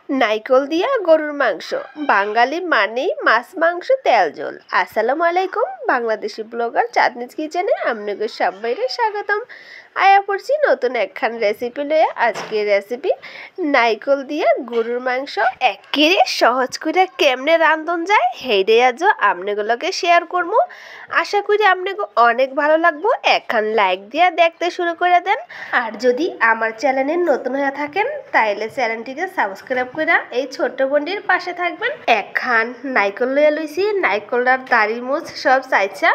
নাইকল দিয়া গরুর মাংস বাঙালি মানেই মাছ মাংস তেল ঝোল। আসসালামু আলাইকুম, বাংলাদেশি ব্লগার চাঁদনিজ কিচেনে আপনাদের সবাইকে স্বাগতম। আয়া পড়ছি নতুন একখান রেসিপি লইয়া। আজকের রেসিপি নাইকল দিয়া গরুর মাংস একেবারে সহজ করে কেমনে রান্ধন যায় সেইটা আজ আপনাগুলোকে শেয়ার করবো। আশা করি আপনাকে অনেক ভালো লাগবো। একখান লাইক দিয়া দেখতে শুরু করে দেন। আর যদি আমার চ্যানেলে নতুন হয়ে থাকেন তাইলে চ্যানেলটিকে সাবস্ক্রাইব করে এই ছোট্ট বোনটির পাশে থাকবেন। একখান নাইকল লইয়া লইছি, নাইকলটার দাড়ি মুছ সব চাইছা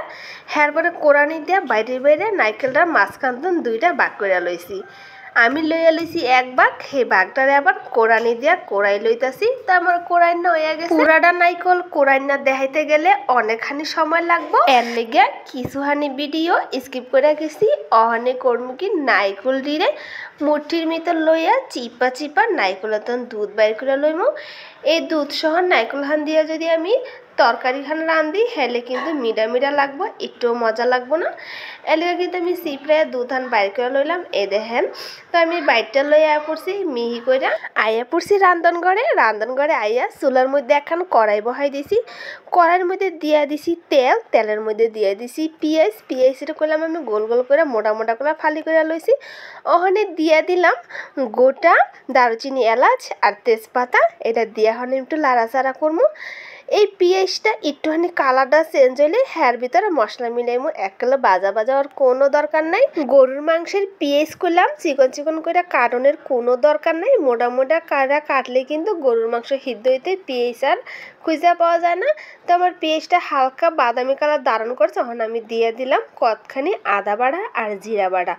পরে কোরানি দিয়া বাইরে বাইরে নাইকেলটার মাঝখান দুইটা বাগ করে লইছি। আমি লইয়া লইছি এক বাঘ, সেই বাঘটারে আবার কোরানি দিয়া কোরাই লইতাছি। তো আমার কোরাই না হইয়া গেছে। পুরাটা নাইকল কোরাই না দেখাইতে গেলে অনেকখানি সময় লাগবো। এর লেগে কিছুখানি ভিডিও স্কিপ করে গেছি। অহনে করমু কি নাইকল দিরে মুঠির ভিতর লইয়া চিপা চিপা নাইকল দুধ বাইর করে লইমু। এই দুধ সহ নাইকল হান দিয়া যদি আমি তরকারি খান রান্ধি হেলে কিন্তু মিডা মিডা লাগবো, একটু মজা লাগবো না। এলাকা কিন্তু আমি সিপড়াইয়া দুধ হান বাইর করে লইলাম। এ দেখেন, তো আমি বাইরটা লই আয়া পড়ছি মিহি করে আয়া পড়ছি রান্ধনঘরে আইয়া চুলার মধ্যে একখান কড়াই বহাই দিছি। কড়াইয়ের মধ্যে দিয়া দিছি তেল, তেলের মধ্যে দিয়া দিছি পেঁয়াজ। পেঁয়াজটা করলাম আমি গোল গোল করে মোটা মোটা করে ফালি করে লইছি। ওখানে দিয়া দিলাম গোটা দারুচিনি, এলাচ আর তেজপাতা। এটা দিয়া হনে একটু লাড়াচাড়া করবো। এই পেঁয়াজটা একটুখানি কালারটা চেঞ্জ হইলে হ্যার ভিতরে মশলা মিলাইমু। এককালে বাজা বাজা আর কোনো দরকার নাই। গরুর মাংসের পেঁয়াজ করলাম চিকন চিকন করে কাটনের কোনো দরকার নাই। মোটা মোটা কাটলে কিন্তু গরুর মাংস সিদ্ধ হইতে পেঁয়াজ আর খুঁজে পাওয়া যায় না। তো আমার পেঁয়াজটা হালকা বাদামি কালার ধারণ করছে। তখন আমি দিয়ে দিলাম কতখানি আদা বাড়া আর জিরা বাড়া।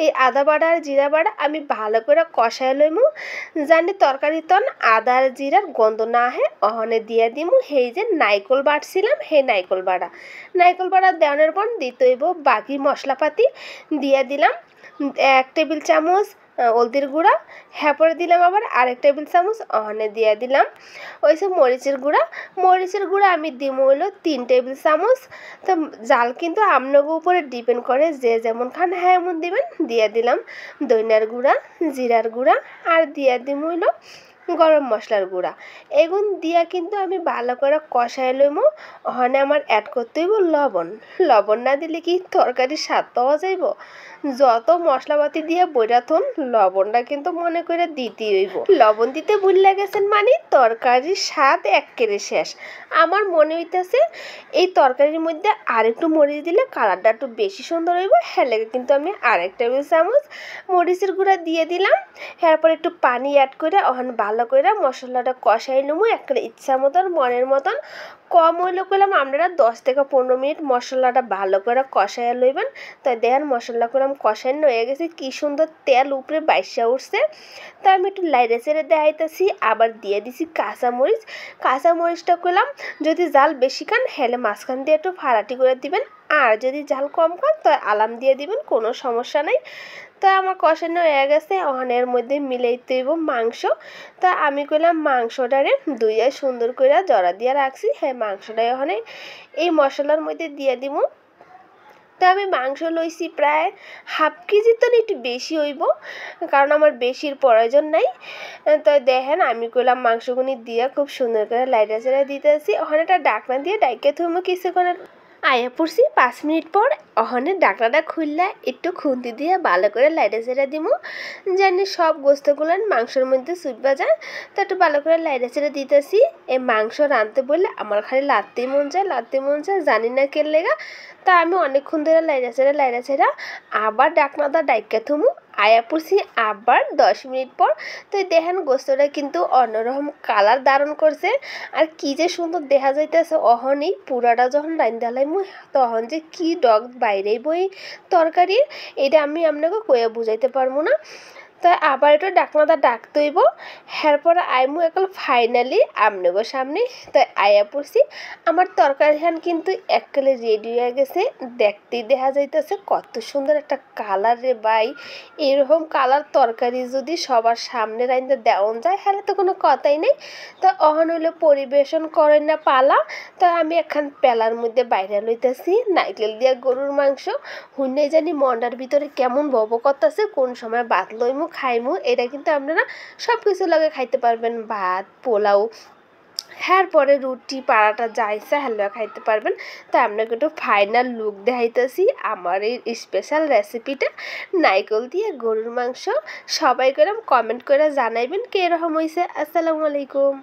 এই আদা বাড়া আর জিরা বাড়া আমি ভালো করে কষায় লইমু, জানি তরকারি তন আদা আর জিরার গন্ধ না আহে। অহনে দিয়ে দিমু সেই যে নাইকল বাটছিলাম সেই নাইকল বাড়া দেওয়ানোর পর দিতে হইব বাকি মশলাপাতি। দিয়ে দিলাম 1 টেবিল চামচ হলদির গুঁড়া, পরে দিলাম আবার আরেক টেবিল চামচ। অহনে দিয়ে দিলাম ওইসব মরিচের গুঁড়া আমি দিমু হইলো 3 টেবিল চামচ। তো জাল কিন্তু আপনাকে উপরে ডিপেন্ড করে, যে যেমন খান হ্যাঁ এমন দিবেন। দিয়ে দিলাম ধনিয়ার গুঁড়া, জিরার গুঁড়া আর দিয়ে দিমু হইলো গরম মশলার গুঁড়া। এগুন দিয়া কিন্তু আমি ভালো করে কষাই লইমু। ওখানে আমার অ্যাড করতে হইব লবণ না দিলে কি তরকারির স্বাদ পাওয়া যাইব? যত মশলাপাতি দিয়ে বইরাথুন লবণটা কিন্তু মনে করে দিতে হইব। লবণ দিতে ভুলে গেছেন মানে তরকারির স্বাদ এক্কেরে শেষ। আমার মনে হইতেছে এই তরকারির মধ্যে আরেকটু মরিচ দিলে কালারটা একটু বেশি সুন্দর হইব। হেলেগে কিন্তু আমি আরেক টেবিল চামচ মরিচের গুঁড়া দিয়ে দিলাম। এরপর একটু পানি অ্যাড করে ওখানে ভালো করে মশলাটা কষাই নেবো। একটা ইচ্ছা মতন মনের মতন কম হইলে করলাম আপনারা 10 থেকে 15 মিনিট মশলাটা ভালো করে কষাইয়া লইবেন। তাই দেখেন মশলা করলাম কষানো হয়ে গেছে, কি সুন্দর তেল উপরে বাইসা উঠছে। তো আমি একটু লাইড়ে চেড়ে দেখাইতেছি। আবার দিয়ে দিছি কাঁচামরিচটা করলাম যদি জাল বেশি খান হেলে মাঝখান দিয়ে একটু ফাড়াটি করে দিবেন, আর যদি জাল কম খান তো আলাম দিয়ে দিবেন, কোনো সমস্যা নাই। তো আমার কষানো হয়ে গেছে। ওখানের মধ্যে মিলাইতে হইব মাংস। তা আমি কইলাম মাংসটারে ধুইয়া সুন্দর করে জড়া দিয়ে রাখছি, হ্যাঁ মাংসটা ওখানে এই মশলার মধ্যে দিয়ে দিব। তো আমি মাংস লইছি প্রায় হাফ কেজি, তো একটু বেশি হইব কারণ আমার বেশির প্রয়োজন নাই। তো দেখেন আমি কইলাম মাংসগুনি দিয়ে খুব সুন্দর করে লাইটা চেড়া দিতেছি। ওখানে একটা ডাকনা দিয়ে ডাইকে থুমো কিছুক্ষণের আয়া পড়ছি 5 মিনিট পর। ওখানে ডাকনাটা খুললে একটু খুন্তি দিয়ে ভালো করে লাইটে চেড়ে দিব, জানি সব গোস্তগুলো মাংসের মধ্যে চুপবা যায়। তো একটু ভালো করে লাইটে চেড়ে দিতেছি। এই মাংস রাঁধতে বললে আমার খালি লাড়তে মন যায় জানি না কে লেগা। তা আমি অনেকক্ষণ ধরে লাইড়া ছেড়া আবার ডাকনাটা ডাইকা থুমু। আয়া পড়ছি আবার 10 মিনিট পর। তো দেখেন গোস্তটা কিন্তু অন্যরকম কালার ধারণ করছে আর কি যে সুন্দর দেখা যাইতেছে। অহনই পুরাটা যখন রান্ধালাই তখন যে কি ডগ বাইরেই বই তরকারির, এটা আমি আপনাকে কয়ে বুঝাইতে পারবো না। তাই আবার একটু ডাকনাটা ডাকতে হইব। এরপর আইমু এখন ফাইনালি আপনাদের সামনে। তাই আয়া পড়ছি আমার তরকারি খান কিন্তু এককালে রেডি হয়ে গেছে। দেখতেই দেখা যাইতেছে কত সুন্দর একটা কালার রে ভাই। এরকম কালার তরকারি যদি সবার সামনে রাইন্দা দেওয়া যায় হলে তো কোনো কথাই নেই। তো অহন হইলে পরিবেশন করেন না পালা। তো আমি এখন পেলার মধ্যে বাইরে লইতেছি নাইকেল দিয়া গরুর মাংস। হুন্নে জানি মন্ডার ভিতরে কেমন ভব করতেছে, কোন সময় ভাত লইমু খাইমু। এটা কিন্তু আপনারা সব কিছুর লগে খাইতে পারবেন, ভাত, পোলাও, হ্যার পরে রুটি, পারাটা যা ইচ্ছা হালুয়া খাইতে পারবেন। তো আপনাকে একটু ফাইনাল লুক দেখাইতেছি আমার এই স্পেশাল রেসিপিটা, নাইকল দিয়ে গরুর মাংস। সবাই করে কমেন্ট করে জানাইবেন কে রকম হয়েছে। আসসালামু আলাইকুম।